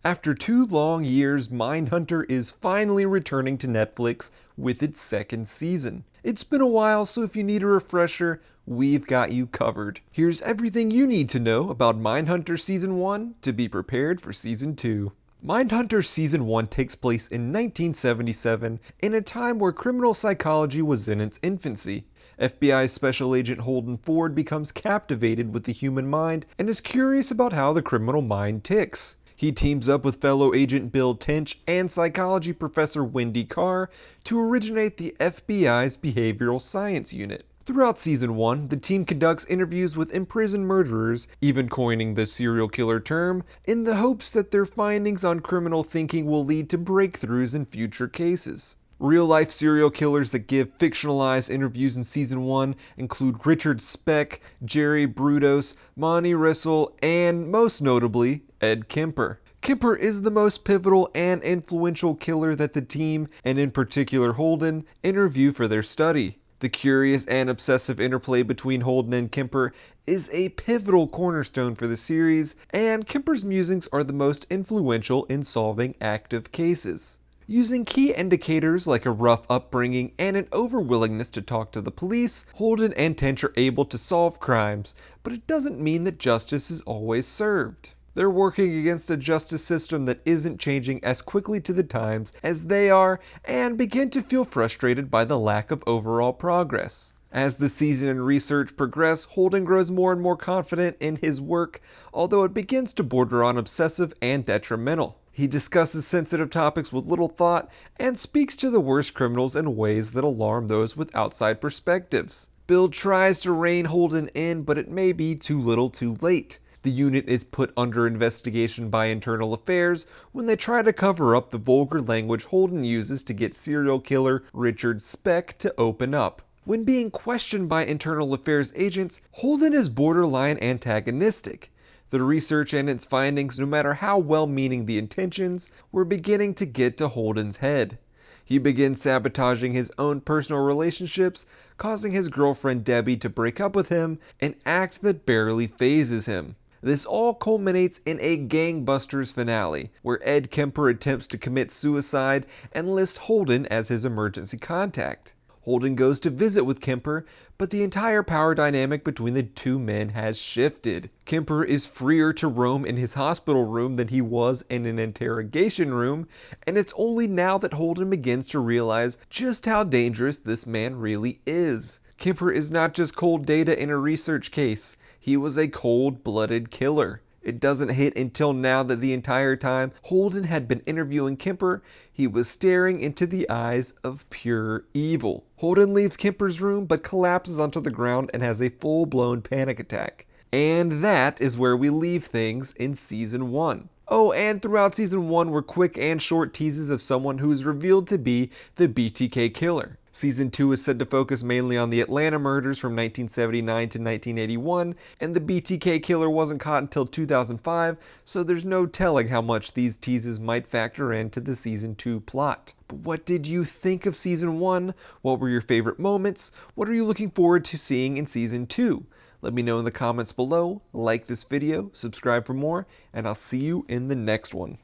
After 2 long years, Mindhunter is finally returning to Netflix with its second season. It's been a while, so if you need a refresher, we've got you covered. Here's everything you need to know about Mindhunter Season 1 to be prepared for Season 2. Mindhunter Season 1 takes place in 1977, in a time where criminal psychology was in its infancy. FBI Special Agent Holden Ford becomes captivated with the human mind and is curious about how the criminal mind ticks. He teams up with fellow agent Bill Tench and psychology professor Wendy Carr to originate the FBI's Behavioral Science Unit. Throughout Season 1, the team conducts interviews with imprisoned murderers, even coining the serial killer term, in the hopes that their findings on criminal thinking will lead to breakthroughs in future cases. Real-life serial killers that give fictionalized interviews in Season 1 include Richard Speck, Jerry Brudos, Montie Rissell, and, most notably, Ed Kemper. Kemper is the most pivotal and influential killer that the team, and in particular Holden, interview for their study. The curious and obsessive interplay between Holden and Kemper is a pivotal cornerstone for the series, and Kemper's musings are the most influential in solving active cases. Using key indicators like a rough upbringing and an overwillingness to talk to the police, Holden and Tench are able to solve crimes, but it doesn't mean that justice is always served. They're working against a justice system that isn't changing as quickly to the times as they are, and begin to feel frustrated by the lack of overall progress. As the season and research progress, Holden grows more and more confident in his work, although it begins to border on obsessive and detrimental. He discusses sensitive topics with little thought and speaks to the worst criminals in ways that alarm those with outside perspectives. Bill tries to rein Holden in, but it may be too little too late. The unit is put under investigation by Internal Affairs when they try to cover up the vulgar language Holden uses to get serial killer Richard Speck to open up. When being questioned by Internal Affairs agents, Holden is borderline antagonistic. The research and its findings, no matter how well-meaning the intentions, were beginning to get to Holden's head. He begins sabotaging his own personal relationships, causing his girlfriend Debbie to break up with him, an act that barely phases him. This all culminates in a gangbusters finale, where Ed Kemper attempts to commit suicide and lists Holden as his emergency contact. Holden goes to visit with Kemper, but the entire power dynamic between the two men has shifted. Kemper is freer to roam in his hospital room than he was in an interrogation room, and it's only now that Holden begins to realize just how dangerous this man really is. Kemper is not just cold data in a research case, he was a cold-blooded killer. It doesn't hit until now that the entire time Holden had been interviewing Kemper, he was staring into the eyes of pure evil. Holden leaves Kemper's room but collapses onto the ground and has a full-blown panic attack. And that is where we leave things in Season 1. Oh, and throughout Season 1 were quick and short teases of someone who is revealed to be the BTK killer. Season 2 is said to focus mainly on the Atlanta murders from 1979 to 1981, and the BTK killer wasn't caught until 2005, so there's no telling how much these teases might factor into the Season 2 plot. But what did you think of Season 1? What were your favorite moments? What are you looking forward to seeing in Season 2? Let me know in the comments below, like this video, subscribe for more, and I'll see you in the next one.